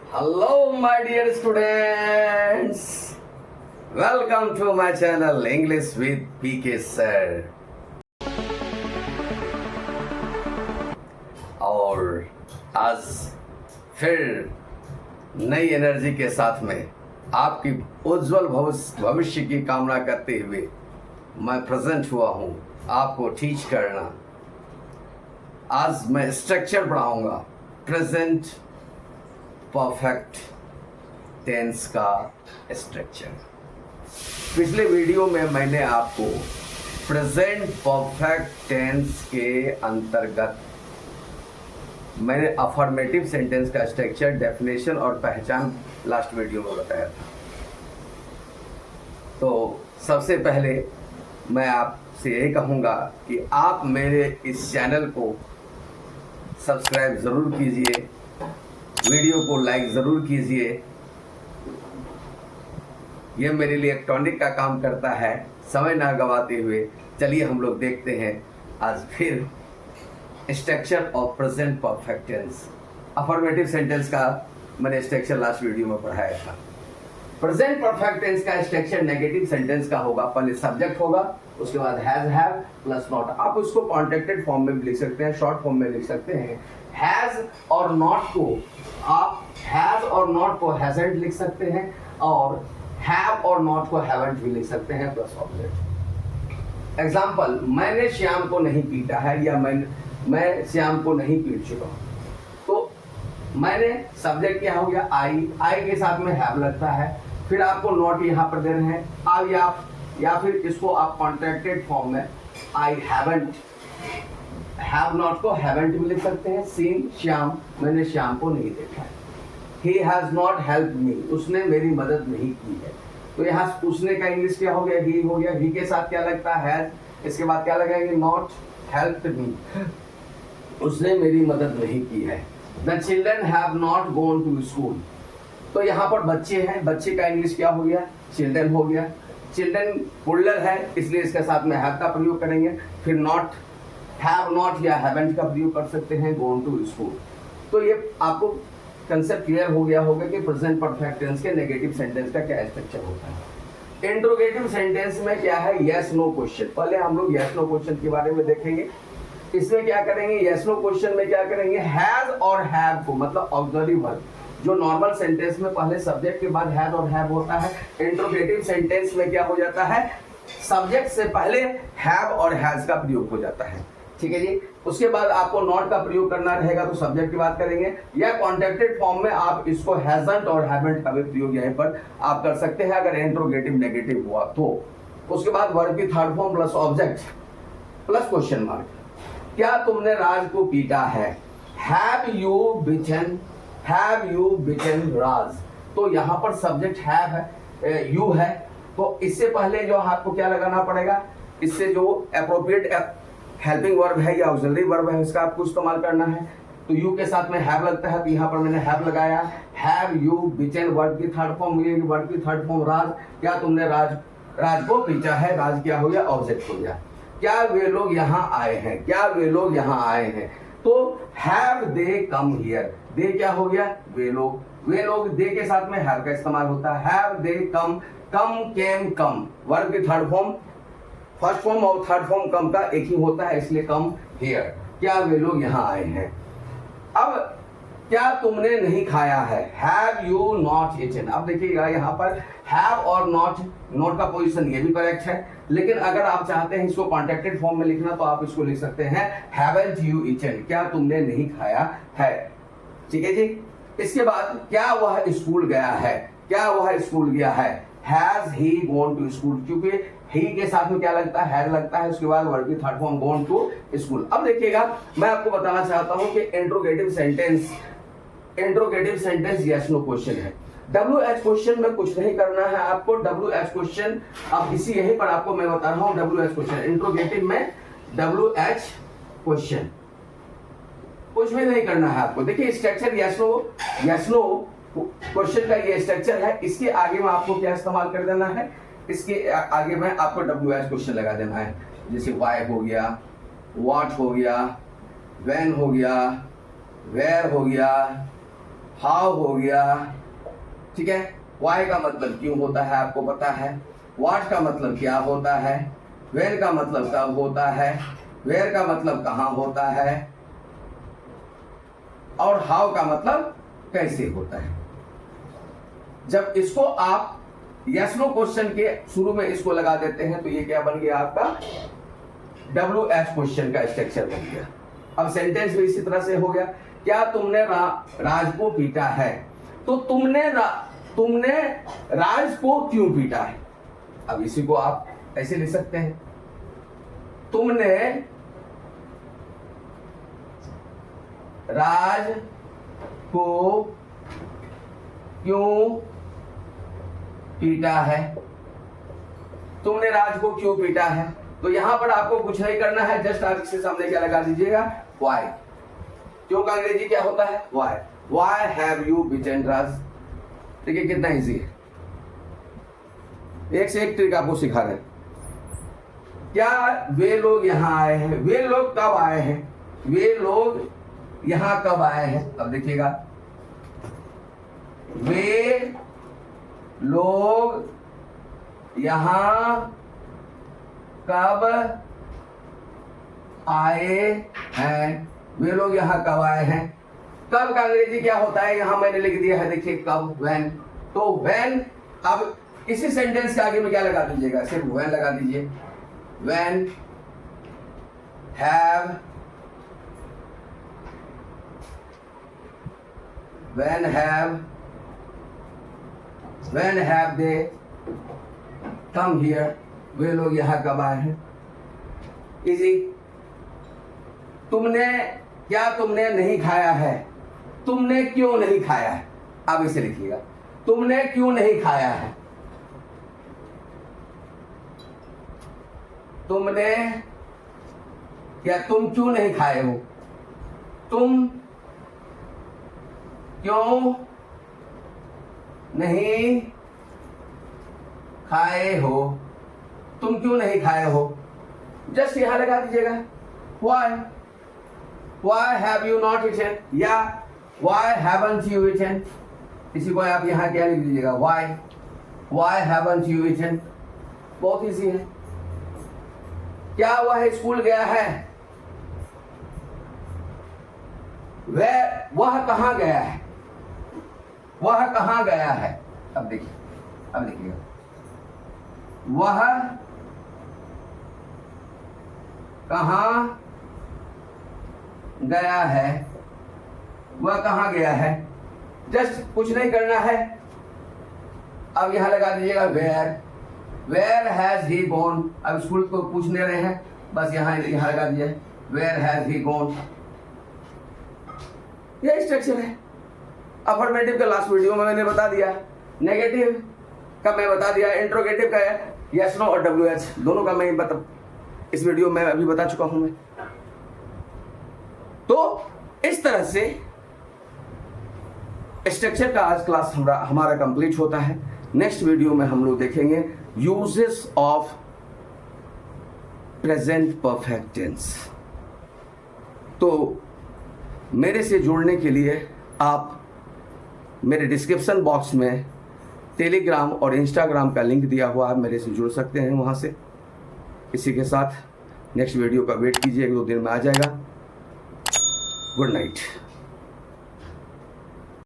Hello, my dear students. Welcome to my channel English with PK Sir. और आज फिर नई एनर्जी के साथ में आपकी उज्जवल भविष्य की कामना करते हुए मैं प्रेजेंट हुआ हूँ आपको टीच करना। आज मैं स्ट्रक्चर पढ़ाऊंगा प्रेजेंट परफेक्ट टेंस का स्ट्रक्चर। पिछले वीडियो में मैंने आपको प्रेजेंट परफेक्ट टेंस के अंतर्गत मैंने अफर्मेटिव सेंटेंस का स्ट्रक्चर, डेफिनेशन और पहचान लास्ट वीडियो में बताया था। तो सबसे पहले मैं आपसे यही कहूँगा कि आप मेरे इस चैनल को सब्सक्राइब ज़रूर कीजिए, वीडियो को लाइक ज़रूर कीजिए। ये मेरे लिए एक टॉनिक का काम करता है। समय ना गवाते हुए चलिए हम लोग देखते हैं आज फिर structure of present perfect tense. Affirmative sentence का मैंने स्ट्रक्चर लास्ट वीडियो में पढ़ाया था। प्रेजेंट परफेक्ट टेंस का स्ट्रक्चर नेगेटिव सेंटेंस का होगा। पहले सब्जेक्ट होगा, उसके बाद हैज हैव प्लस नॉट। आप उसको कॉन्ट्रैक्टेड फॉर्म में भी लिख सकते हैं, शॉर्ट फॉर्म में लिख सकते हैं। हैज और नॉट को आप हैज और नॉट को हैजंट लिख सकते हैं और हैव और नॉट को हैवंट भी लिख सकते हैं प्लस ऑब्जेक्ट। एग्जाम्पल, मैंने श्याम को नहीं पीटा है या मैं श्याम को नहीं पीट चुका हूं। तो मैंने सब्जेक्ट क्या हो गया आई के साथ में हैव लगता है, फिर आपको नॉट यहाँ पर दे रहे हैं अब या फिर इसको आप कॉन्ट्रैक्टेड फॉर्म में आई हैवंट, हैव नॉट को हैवंट भी लिख सकते हैं। सीन श्याम, मैंने श्याम को नहीं देखा है। He has not help me, उसने मेरी मदद नहीं की है। तो यहाँ उसने का इंग्लिश क्या हो गया, ही हो गया। ही के साथ क्या लगता है, हैज। इसके बाद क्या लगाएंगे, नॉट हेल्प मी, उसने मेरी मदद नहीं की है। The children have not gone to school. तो यहाँ पर बच्चे हैं, बच्चे का इंग्लिश क्या हो गया, चिल्ड्रन हो गया। चिल्ड्रन प्लूरल है इसलिए इसके साथ में हैव का प्रयोग करेंगे। फिर नॉट, हैव नॉट या हैवंट का प्रयोग कर सकते हैं, गॉन टू स्कूल। तो ये आपको कंसेप्ट क्लियर हो गया होगा कि प्रेजेंट परफेक्ट टेंस के नेगेटिव सेंटेंस का क्या स्ट्रक्चर होता है। इंट्रोगेटिव सेंटेंस में क्या है, यस नो क्वेश्चन। पहले हम लोग यस नो क्वेश्चन के बारे में देखेंगे। इसमें क्या करेंगे, यस नो क्वेश्चन में क्या करेंगे, हैज और हैव को, मतलब ऑक्सिलरी वर्ब। जो नॉर्मल सेंटेंस में पहले सब्जेक्ट के बाद हैज और हैव होता है, इंट्रोगेटिव सेंटेंस में क्या हो जाता है, सब्जेक्ट से पहले हैव और हैज का प्रयोग हो जाता है। ठीक है जी। उसके बाद आपको नॉट का प्रयोग करना रहेगा तो सब्जेक्ट की बात करेंगे, या कॉन्ट्रैक्टेड फॉर्म में आप इसको हैजंट और हैवंट का भी प्रयोग यहीं पर आप कर सकते हैं अगर इंट्रोगेटिव नेगेटिव हुआ तो। उसके बाद वर्ब की third form plus object plus question mark. क्या तुमने राज को पीटा है, हैव यू बिटन राज। तो यहाँ पर सब्जेक्ट हैव है, यू है, तो इससे पहले जो आपको क्या लगाना पड़ेगा, इससे जो एप्रोप्रिएट हेल्पिंग वर्ब है या ऑक्सिलरी वर्ब है उसका आपको इस्तेमाल करना है। तो यू के साथ में हैव लगता है, तो यहाँ पर मैंने हैव लगाया। हैव यू बिटन वर्ब की थर्ड फॉर्म, वर्ब की थर्ड फॉर्म राज। क्या तुमने राज को पीटा है, राज क्या हो गया, ऑब्जेक्ट हो गया। क्या वे लोग यहाँ आए हैं, क्या वे लोग यहाँ आए हैं। तो हैव दे कम हियर, दे क्या हो गया, वे लोग दे के साथ में हैव का इस्तेमाल होता है। Have they come came come, verb की थर्ड फॉर्म, फर्स्ट फॉर्म और थर्ड फॉर्म कम का एक ही होता है इसलिए कम हियर। क्या वे लोग यहाँ आए हैं। अब क्या तुमने नहीं खाया है, हैव यू नॉट ईटन। अब देखिएगा यहाँ पर हैव और नॉट का पोजीशन ये भी करेक्ट है, लेकिन अगर आप चाहते हैं इसको कॉन्ट्रैक्टेड फॉर्म में लिखना तो आप इसको लिख सकते हैं हैवंट यू ईटन, क्या तुमने नहीं खाया है। ठीक है जी। इसके बाद क्या वह स्कूल गया है, क्या वह स्कूल गया है, has he gone to school, क्योंकि ही के साथ में क्या लगता है, हैज लगता है। उसके बाद वर्ब की third form gone to school. अब देखिएगा मैं आपको बताना चाहता हूं कि interrogative sentence yes no question है। WH क्वेश्चन में कुछ नहीं करना है आपको। WH क्वेश्चन अब इसी यहीं पर आपको मैं बता रहा हूं। WH क्वेश्चन इंट्रोगेटिव में WH क्वेश्चन कुछ भी नहीं करना है आपको। देखिए स्ट्रक्चर यस नो क्वेश्चन का ये स्ट्रक्चर है। इसके आगे में आपको क्या इस्तेमाल कर देना है, इसके आगे में आपको WH क्वेश्चन लगा देना है। जैसे वाई हो गया, व्हाट हो गया, व्हेन हो गया, वेयर हो गया, हाउ हो गया, ठीक है। वाई का मतलब क्यों होता है आपको पता है, व्हाट का मतलब क्या होता है, वेन का मतलब कब होता है, वेयर का मतलब कहाँ होता है, और हाउ का मतलब कैसे होता है। जब इसको आप यस नो क्वेश्चन के शुरू में इसको लगा देते हैं तो ये क्या बन गया आपका WH क्वेश्चन का स्ट्रक्चर बन गया। अब सेंटेंस भी इसी तरह से हो गया, क्या तुमने राज को पीटा है, तो तुमने राज को क्यों पीटा है। अब इसी को आप ऐसे लिख सकते हैं, तुमने राज को क्यों पीटा है, तुमने राज को क्यों पीटा है। तो यहां पर आपको कुछ नहीं करना है, जस्ट आप इसके सामने क्या लगा दीजिएगा, वाई। क्यों का अंग्रेजी क्या होता है, Y. Why have you beaten Raj. देखिए कितना इजी है, एक से एक ट्रिक आपको सिखा रहे हैं। क्या वे लोग यहां आए हैं, वे लोग कब आए हैं, वे लोग यहां कब आए हैं। अब देखिएगा, वे लोग यहां कब आए हैं, वे लोग यहां कब आए हैं। कब का अंग्रेजी क्या होता है, यहां मैंने लिख दिया है, देखिए कब, व्हेन। तो व्हेन, अब इसी सेंटेंस के आगे में क्या लगा दीजिएगा, सिर्फ व्हेन लगा दीजिए। When have, when have they come here, वे लोग यहाँ कब आए हैं। इजी। तुमने नहीं खाया है, तुमने क्यों नहीं खाया है। अब इसे लिखिएगा, तुमने क्यों नहीं खाया है, तुमने या तुम क्यों नहीं खाए हो, तुम क्यों नहीं खाए हो, तुम क्यों नहीं खाए हो। जस्ट यहां लगा दीजिएगा why have you not eaten, या why haven't you eaten। इसी को आप यहां क्या लिख दीजिएगा, why haven't you eaten। बहुत इजी है। क्या वह स्कूल गया है, वह कहां गया है, वह कहां गया है। अब देखिए, अब देखिएगा, वह कहां गया है, वह कहां गया है। जस्ट कुछ नहीं करना है। अब यहां लगा दीजिएगा वेयर हैज ही गॉन। अब स्कूल को पूछने रहे हैं, बस यहां लगा दीजिए वेयर हैज ही गॉन। यह स्ट्रक्चर है। अफर्मेटिव का लास्ट वीडियो में मैंने बता दिया, नेगेटिव का मैं बता दिया, इंट्रोगेटिव का है यस नो और WH दोनों का मैं इस वीडियो में अभी बता चुका हूं मैं। तो इस तरह से स्ट्रक्चर का आज क्लास हमारा कंप्लीट होता है। नेक्स्ट वीडियो में हम लोग देखेंगे uses of present perfect tense. तो मेरे से जुड़ने के लिए आप मेरे डिस्क्रिप्शन बॉक्स में टेलीग्राम और इंस्टाग्राम का लिंक दिया हुआ है, मेरे से जुड़ सकते हैं वहाँ से। इसी के साथ नेक्स्ट वीडियो का वेट कीजिए, 1-2 दिन में आ जाएगा। Good night.